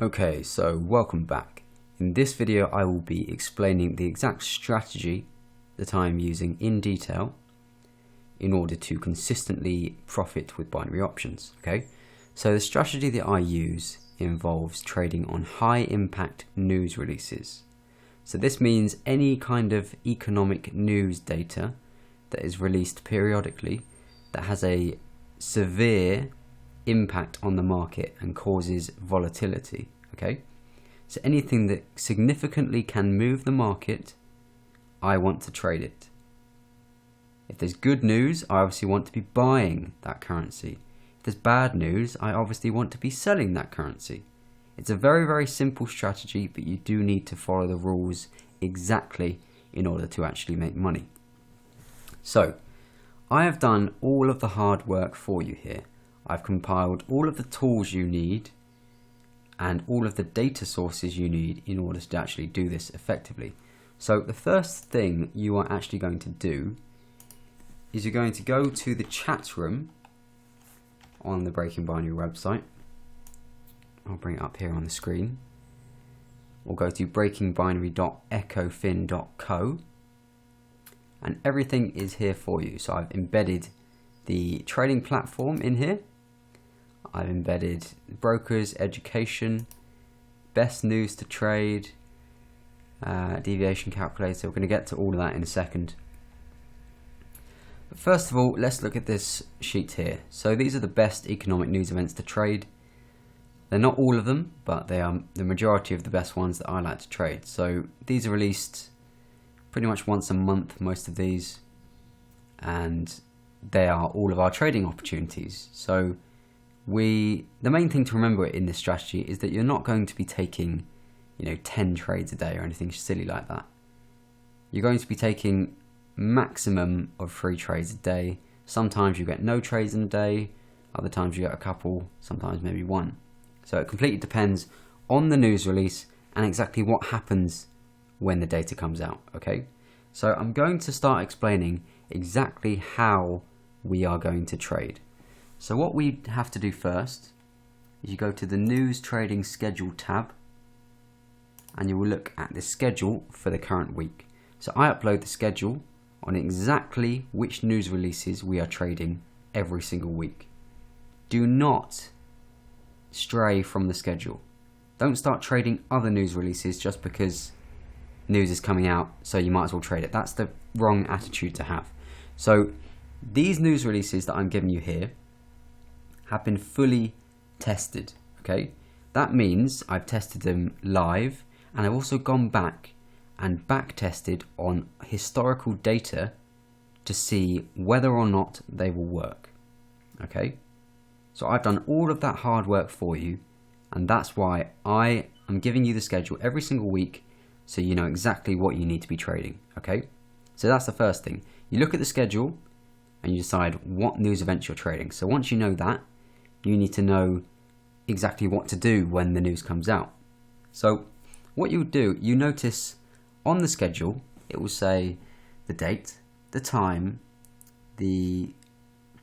Okay, so welcome back. In this video I will be explaining the exact strategy that I am using in detail in order to consistently profit with binary options. Okay, so the strategy that I use involves trading on high impact news releases. So this means any kind of economic news data that is released periodically that has a severe impact on the market and causes volatility. Okay, so anything that significantly can move the market, I want to trade it. If there's good news, I obviously want to be buying that currency. If there's bad news, I obviously want to be selling that currency. It's a very, very simple strategy, but you do need to follow the rules exactly in order to actually make money. So I have done all of the hard work for you here. I've compiled all of the tools you need and all of the data sources you need in order to actually do this effectively. So the first thing you are actually going to do is you're going to go to the chat room on the Breaking Binary website. I'll bring it up here on the screen. We'll go to breakingbinary.ecofin.co and everything is here for you. So I've embedded the trading platform in here. I've embedded brokers, education, best news to trade, deviation calculator. We're going to get to all of that in a second. But first of all, let's look at this sheet here. So these are the best economic news events to trade. They're not all of them, but they are the majority of the best ones that I like to trade. So these are released pretty much once a month, most of these, and they are all of our trading opportunities. So the main thing to remember in this strategy is that you're not going to be taking 10 trades a day or anything silly like that. You're going to be taking maximum of 3 trades a day. Sometimes you get no trades in a day, other times you get a couple, sometimes maybe 1. So it completely depends on the news release and exactly what happens when the data comes out. Okay, so I'm going to start explaining exactly how we are going to trade. So what we have to do first is you go to the News Trading Schedule tab and you will look at the schedule for the current week. So I upload the schedule on exactly which news releases we are trading every single week. Do not stray from the schedule. Don't start trading other news releases just because news is coming out, so you might as well trade it. That's the wrong attitude to have. So these news releases that I'm giving you here have been fully tested. Okay, that means I've tested them live, and I've also gone back and back tested on historical data to see whether or not they will work. Okay, so I've done all of that hard work for you, and that's why I am giving you the schedule every single week, so you know exactly what you need to be trading. Okay, so that's the first thing. You look at the schedule and you decide what news events you're trading. So once you know that, you need to know exactly what to do when the news comes out. So what you do, you notice on the schedule, it will say the date, the time, the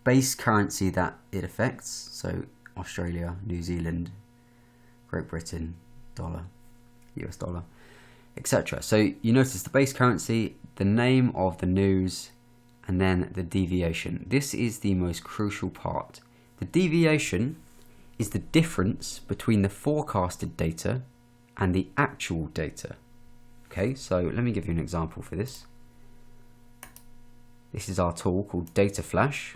base currency that it affects. So Australia, New Zealand, Great Britain, dollar, US dollar, etc. So you notice the base currency, the name of the news, and then the deviation. This is the most crucial part. The deviation is the difference between the forecasted data and the actual data. Okay, so let me give you an example for this. This is our tool called Data Flash.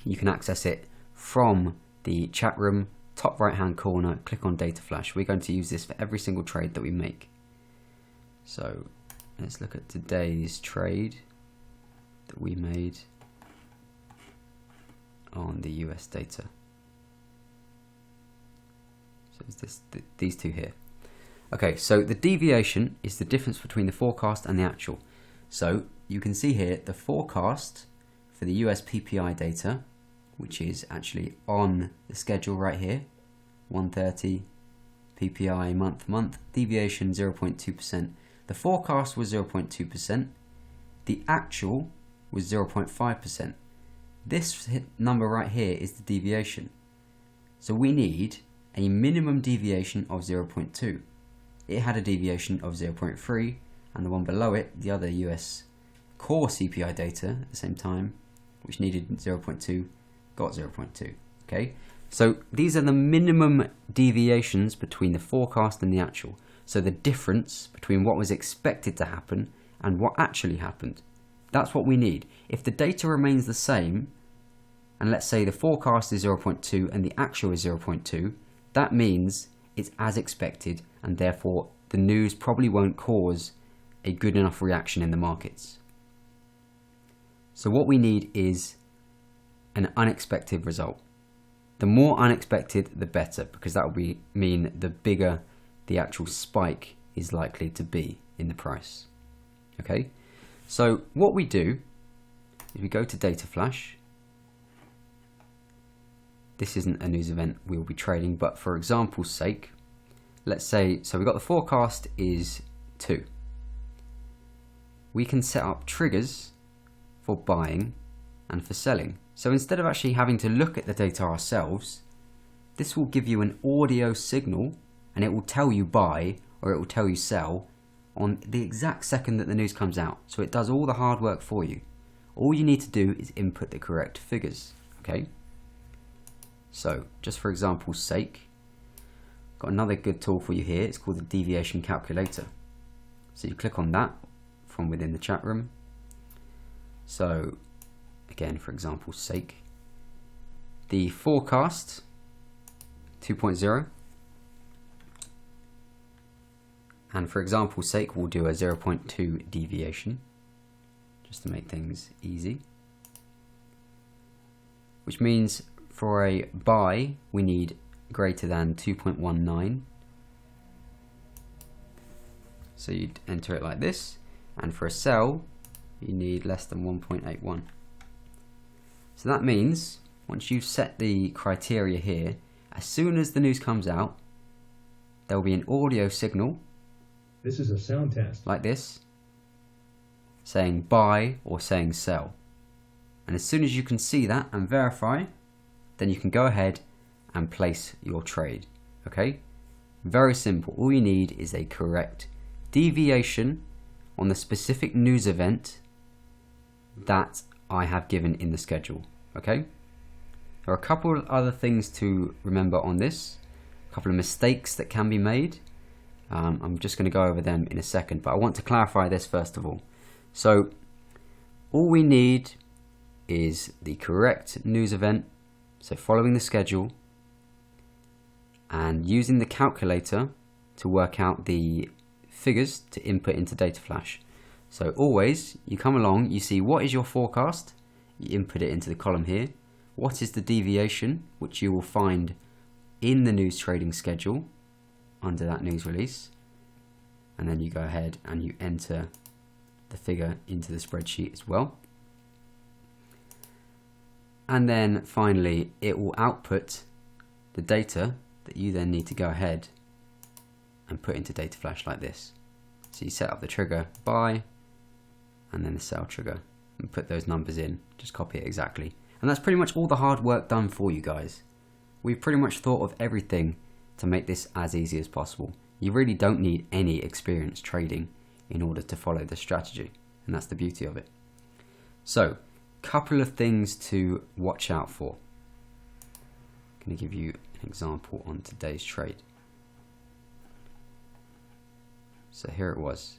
You can access it from the chat room, top right hand corner, click on Data Flash. We're going to use this for every single trade that we make. So let's look at today's trade that we made on the US data. So it's these two here. Okay, so the deviation is the difference between the forecast and the actual. So you can see here the forecast for the US PPI data, which is actually on the schedule right here, 130 PPI month, deviation 0.2%. The forecast was 0.2%, the actual was 0.5%. This number right here is the deviation. So we need a minimum deviation of 0.2. It had a deviation of 0.3, and the one below it, the other US core CPI data at the same time, which needed 0.2, got 0.2. Okay, so these are the minimum deviations between the forecast and the actual. So the difference between what was expected to happen and what actually happened. That's what we need. If the data remains the same, and let's say the forecast is 0.2 and the actual is 0.2, that means it's as expected, and therefore the news probably won't cause a good enough reaction in the markets. So what we need is an unexpected result. The more unexpected, the better, because that will mean the bigger the actual spike is likely to be in the price. Okay, so what we do is we go to Data Flash. This isn't a news event we'll be trading, but for example's sake, let's say, so we've got the forecast is 2. We can set up triggers for buying and for selling. So instead of actually having to look at the data ourselves, this will give you an audio signal, and it will tell you buy or it will tell you sell on the exact second that the news comes out. So it does all the hard work for you. All you need to do is input the correct figures. Okay. So just for example's sake, got another good tool for you here. It's called the deviation calculator. So you click on that from within the chat room. So again, for example's sake, the forecast 2.0, and for example's sake, we'll do a 0.2 deviation just to make things easy, which means for a buy we need greater than 2.19. So you'd enter it like this, and for a sell you need less than 1.81. So that means once you've set the criteria here, as soon as the news comes out, there will be an audio signal. This is a sound test. Like this, saying buy or saying sell. And as soon as you can see that and verify, then you can go ahead and place your trade. Okay? Very simple. All you need is a correct deviation on the specific news event that I have given in the schedule. Okay? There are a couple of other things to remember on this, a couple of mistakes that can be made. I'm just going to go over them in a second, but I want to clarify this first of all. So all we need is the correct news event, so following the schedule, and using the calculator to work out the figures to input into Data Flash. So always, you come along, you see what is your forecast, you input it into the column here. What is the deviation, which you will find in the news trading schedule under that news release, and then you go ahead and you enter the figure into the spreadsheet as well. And then finally, it will output the data that you then need to go ahead and put into Data Flash like this. So you set up the trigger buy and then the sell trigger and put those numbers in, just copy it exactly. And that's pretty much all the hard work done for you guys. We've pretty much thought of everything to make this as easy as possible. You really don't need any experience trading in order to follow the strategy, and that's the beauty of it. So, couple of things to watch out for. I'm going to give you an example on today's trade. So here it was,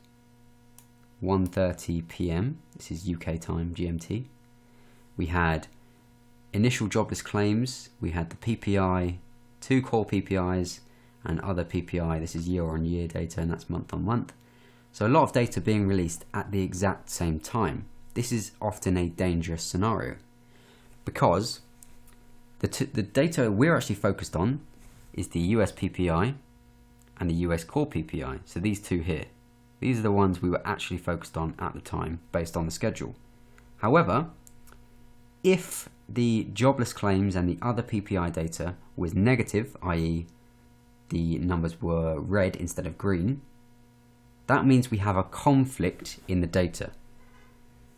1:30 p.m. This is UK time, GMT. We had initial jobless claims, we had the PPI, 2 core PPIs, and other PPI. This is year-on-year data, and that's month-on-month. So a lot of data being released at the exact same time. This is often a dangerous scenario because the data we're actually focused on is the US PPI and the US core PPI. So these two here, these are the ones we were actually focused on at the time based on the schedule. However, if the jobless claims and the other PPI data was negative, i.e. the numbers were red instead of green, that means we have a conflict in the data.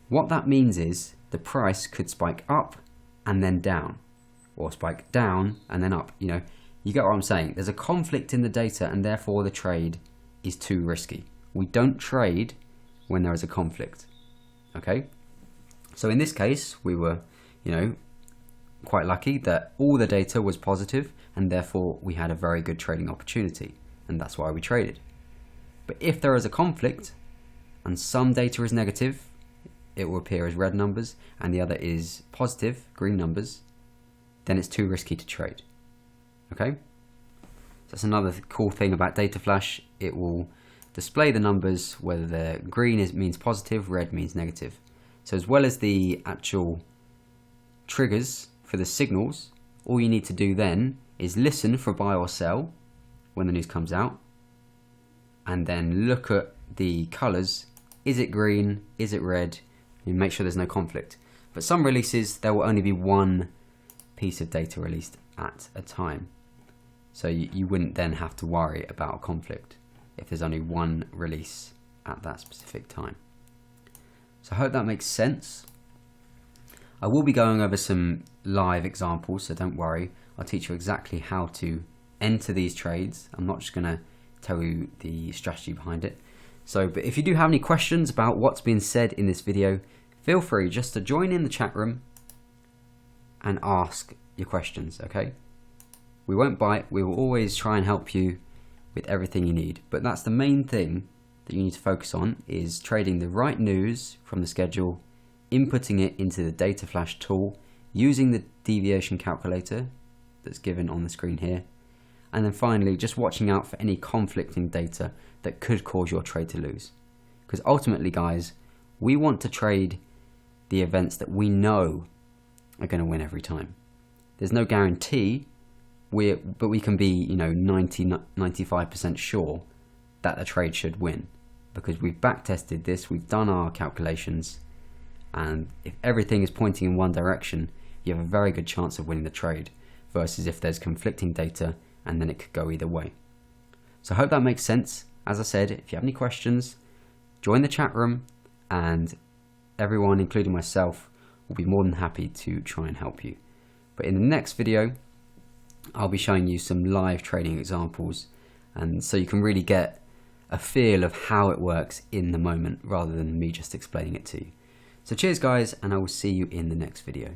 What that means is the price could spike up and then down, or spike down and then up. You know, You get what I'm saying? There's a conflict in the data and therefore the trade is too risky. We don't trade when there is a conflict. Okay? So in this case, we were, quite lucky that all the data was positive and therefore we had a very good trading opportunity, and that's why we traded. But if there is a conflict and some data is negative, it will appear as red numbers, and the other is positive, green numbers, then it's too risky to trade. Okay? So that's another cool thing about Data Flash. It will display the numbers, whether they're green means positive, red means negative. So as well as the actual triggers for the signals, all you need to do then is listen for buy or sell when the news comes out, and then look at the colors. Is it green? Is it red? And make sure there's no conflict. But some releases, there will only be one piece of data released at a time. So you wouldn't then have to worry about a conflict if there's only one release at that specific time. So I hope that makes sense. I will be going over some live examples, so don't worry. I'll teach you exactly how to enter these trades. I'm not just going to tell you the strategy behind it. But if you do have any questions about what's been said in this video, feel free just to join in the chat room and ask your questions, okay? We won't bite. We will always try and help you with everything you need. But that's the main thing that you need to focus on, is trading the right news from the schedule, inputting it into the Data Flash tool, using the deviation calculator that's given on the screen here, and then finally just watching out for any conflicting data that could cause your trade to lose. Because ultimately, guys, we want to trade the events that we know are going to win every time. There's no guarantee, but we can be 95% sure that the trade should win, because we've back tested this, we've done our calculations, and if everything is pointing in one direction, you have a very good chance of winning the trade, versus if there's conflicting data and then it could go either way. So I hope that makes sense. As I said, if you have any questions, join the chat room, and everyone, including myself, will be more than happy to try and help you. But in the next video, I'll be showing you some live trading examples, and so you can really get a feel of how it works in the moment rather than me just explaining it to you. So cheers guys, and I will see you in the next video.